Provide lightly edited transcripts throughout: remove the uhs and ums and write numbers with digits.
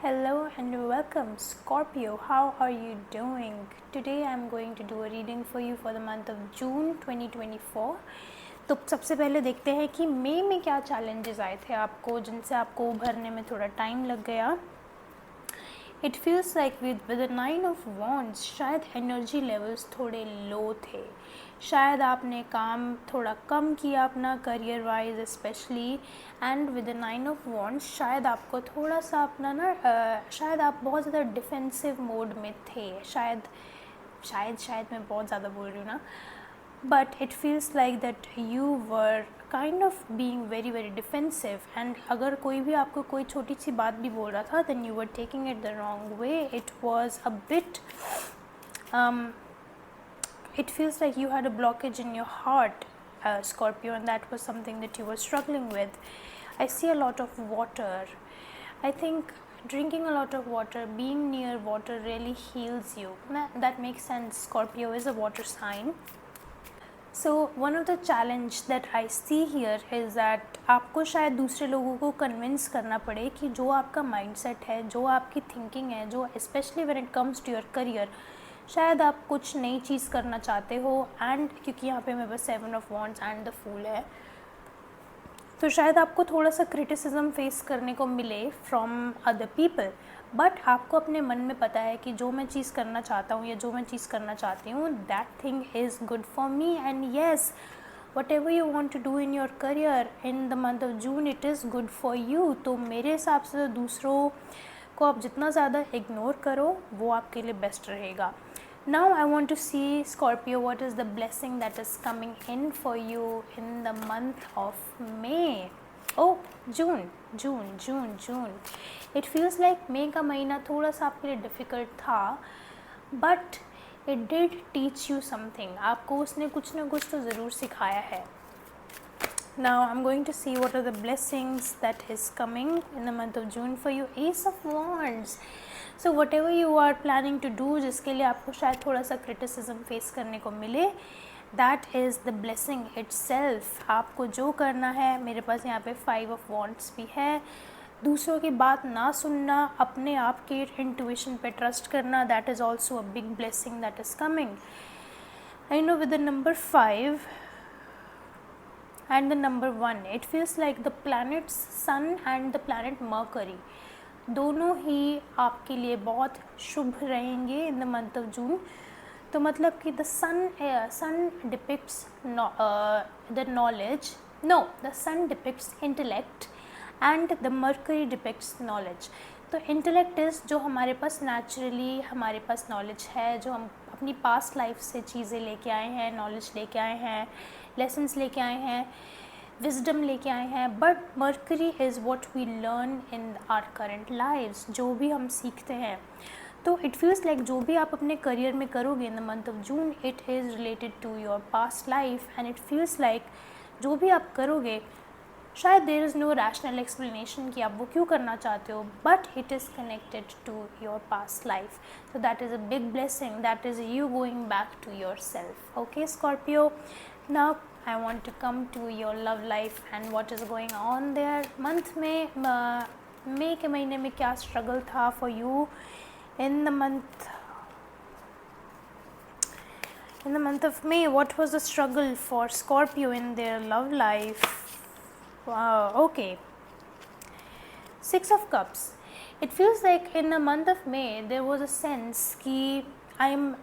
Hello and welcome, Scorpio. How are you doing? Today I'm going to do a reading for you for the month of June 2024. तो सबसे पहले देखते हैं कि मई में क्या चैलेंजेस आए थे आपको, जिनसे आपको उभरने में थोड़ा टाइम लग गया. It feels like with the 9 of wands शायद एनर्जी लेवल्स थोड़े लो थे. शायद आपने काम थोड़ा कम किया अपना career wise specially. And with the 9 of wands शायद आपको थोड़ा सा अपना शायद आप बहुत ज़्यादा डिफेंसिव मोड में थे. शायद मैं बहुत ज़्यादा बोल रही हूँ ना. But it feels like that you were kind of being very very defensive, and अगर कोई भी आपको कोई छोटी सी बात भी बोल रहा था then you were taking it the wrong way. It was a bit it feels like you had a blockage in your heart, Scorpio, and that was something that you were struggling with. I see a lot of water. I think drinking a lot of water, being near water really heals you. That makes sense. Scorpio is a water sign. So one of the challenge that I see here is that आपको शायद दूसरे लोगों को convince करना पड़े कि जो आपका माइंडसेट है, जो आपकी थिंकिंग है, जो specially when it comes to your career, शायद आप कुछ नई चीज़ करना चाहते हो. एंड क्योंकि यहाँ पे मेरे पास 7 of wands and the fool है, तो शायद आपको थोड़ा सा क्रिटिसिज्म फेस करने को मिले फ्रॉम अदर पीपल. बट आपको अपने मन में पता है कि जो मैं चीज़ करना चाहता हूँ या जो मैं चीज़ करना चाहती हूँ, that thing is good for me. And yes, whatever you want to do in your career in the month of June, it is good for you. तो मेरे हिसाब से दूसरों को आप जितना ज़्यादा इग्नोर करो वो आपके लिए बेस्ट रहेगा. Now I want to see, Scorpio, what is the blessing that is coming in for you in the month of May. Oh, June. It feels like May का महीना थोड़ा सा आपके लिए डिफ़िकल्ट था, but it did teach you something. आपको उसने कुछ ना कुछ तो ज़रूर सिखाया है. Now I'm going to see what are the blessings that is coming in the month of June for you. Ace of Wands. So whatever you are planning to do, जिसके लिए आपको शायद थोड़ा सा क्रिटिसिज्म फेस करने को मिले, that is the blessing itself. आपको जो करना है, मेरे पास यहाँ पे 5 of Wands भी है. दूसरों की बात ना सुनना, अपने आप के इंट्यूशन पे ट्रस्ट करना, that is also a big blessing that is coming. I know with the number 5 and the number 1, it feels like the planets Sun and the planet Mercury दोनों ही आपके लिए बहुत शुभ रहेंगे in the month of June. तो मतलब कि the sun depicts the knowledge, no, the sun depicts intellect and the Mercury depicts knowledge. तो इंटेलेक्ट इज़ जो हमारे पास नेचुरली हमारे पास नॉलेज है, जो हम अपनी पास्ट लाइफ से चीज़ें लेके आए हैं, नॉलेज लेके आए हैं, लेसन्स लेके आए हैं, विजडम लेके आए हैं. But Mercury is what we learn in our current lives, जो भी हम सीखते हैं. तो इट फील्स लाइक जो भी आप अपने करियर में करोगे in the month of June, it is related to your past life. And it feels like जो भी आप करोगे, शायद there is no rational explanation कि आप वो क्यों करना चाहते हो, but it is connected to your past life. So that is a big blessing. That is you going back to yourself. Okay, Scorpio. Now I want to come to your love life and what is going on there. Month में मई के महीने में क्या struggle था for you in the month of May? What was the struggle for Scorpio in their love life? Wow. Okay. 6 of Cups. It feels like in the month of May there was a sense कि I am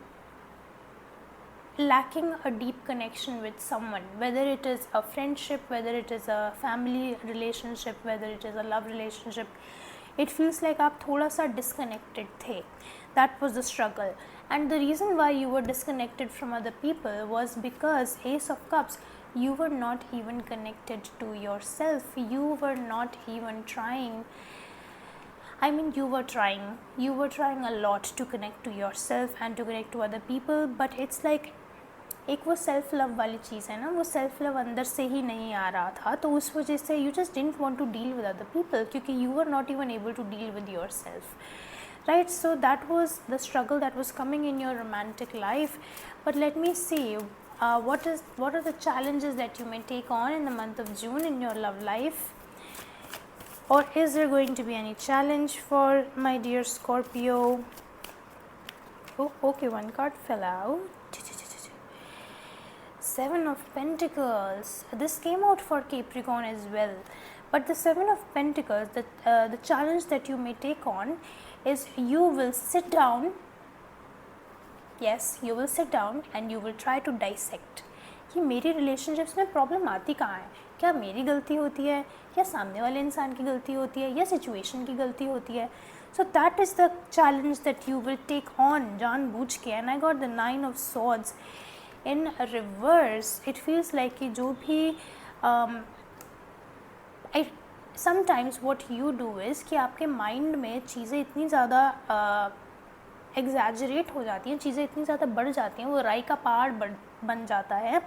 lacking a deep connection with someone, whether it is a friendship, whether it is a family relationship, whether it is a love relationship. It feels like आप थोड़ा सा disconnected थे. That was the struggle. And the reason why you were disconnected from other people was because Ace of Cups, you were not even connected to yourself. You were not even trying. I mean, you were trying a lot to connect to yourself and to connect to other people, but it's like एक वो self love वाली चीज़ है ना, वो self love अंदर से ही नहीं आ रहा था. तो उस वजह से you just didn't want to deal with other people, क्योंकि you are not even able to deal with yourself, right? So that was the struggle that was coming in your romantic life. But let me see what are the challenges that you may take on in the month of June in your love life. or is there going to be any challenge for my dear Scorpio? Oh, okay, one card fell out. Seven of Pentacles. This came out for Capricorn as well, but the Seven of Pentacles, the challenge that you may take on is you will sit down. Yes, you will sit down and you will try to dissect कि मेरी relationships में problem आती कहाँ है, क्या मेरी गलती होती है या सामने वाले इंसान की गलती होती है या सिचुएशन की गलती होती है. So that is the challenge that you will take on जानबूझ के. And I got the 9 of swords in reverse. It feels like कि जो भी sometimes what you do is कि आपके माइंड में चीज़ें इतनी ज़्यादा एग्जैजरेट हो जाती हैं, चीज़ें इतनी ज़्यादा बढ़ जाती हैं, वो राई का पहाड़ बन जाता है,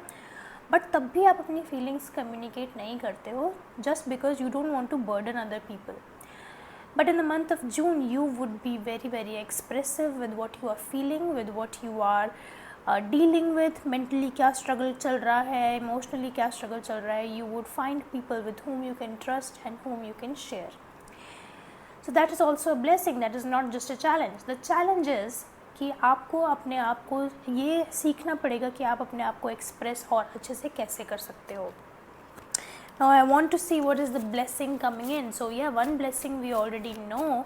बट तब भी आप अपनी फीलिंग्स कम्युनिकेट नहीं करते हो just because you don't want to burden other people. But in the month of June you would be very very expressive with what you are feeling, with what you are dealing with. Mentally क्या struggle चल रहा है, emotionally क्या struggle चल रहा है, you would find people with whom you can trust and whom you can share. So that is also a blessing, that is not just a challenge. The challenge is कि आपको अपने आप को ये सीखना पड़ेगा कि आप अपने आप को एक्सप्रेस और अच्छे से कैसे कर सकते हो. Now I want to see what is the blessing coming in. So yeah, one blessing we already know,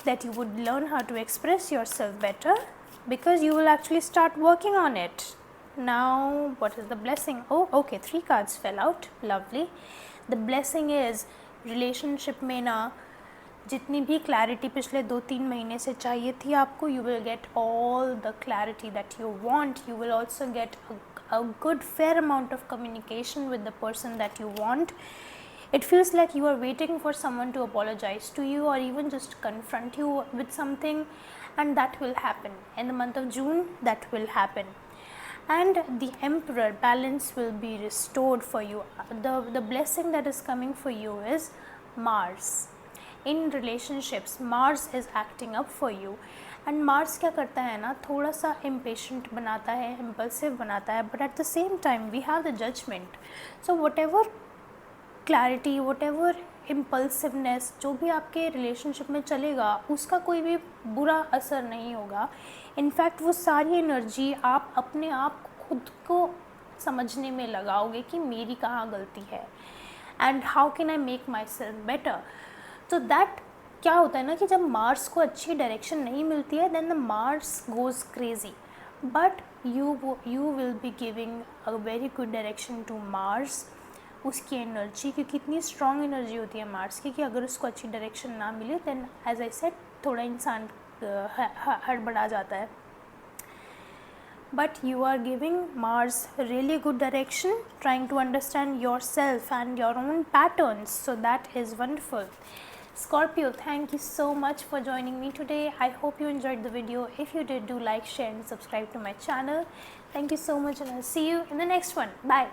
that you would learn how to express yourself better because you will actually start working on it. Now what is the blessing? Oh okay, 3 cards fell out. Lovely. The blessing is relationship में ना जितनी भी clarity पिछले 2-3 महीने से चाहिए थी आपको, you will get all the clarity that you want. You will also get a good fair amount of communication with the person that you want. It feels like you are waiting for someone to apologize to you or even just confront you with something, and that will happen. In the month of June, that will happen. And the Emperor, balance will be restored for you. The blessing that is coming for you is Mars. In relationships, Mars is acting up for you. And Mars क्या करता है ना, थोड़ा सा impatient बनाता है, impulsive बनाता है, but at the same time we have the judgment. So whatever clarity, whatever impulsiveness जो भी आपके relationship में चलेगा, उसका कोई भी बुरा असर नहीं होगा. इनफैक्ट वो सारी एनर्जी आप अपने आप खुद को समझने में लगाओगे कि मेरी कहाँ गलती है and how can I make my self better. तो दैट क्या होता है ना कि जब मार्स को अच्छी डायरेक्शन नहीं मिलती है then the Mars goes crazy, but you will be giving a very good direction to Mars. उसकी एनर्जी, क्योंकि इतनी स्ट्रॉन्ग एनर्जी होती है मार्स की कि अगर उसको अच्छी डायरेक्शन ना मिले देन एज आई सेड थोड़ा इंसान हड़बड़ा जाता है. But you are giving Mars really good direction, trying to understand yourself and your own patterns. So that is wonderful. Scorpio, thank you so much for joining me today. I hope you enjoyed the video. If you did, do like, share and subscribe to my channel. Thank you so much and I'll see you in the next one. Bye.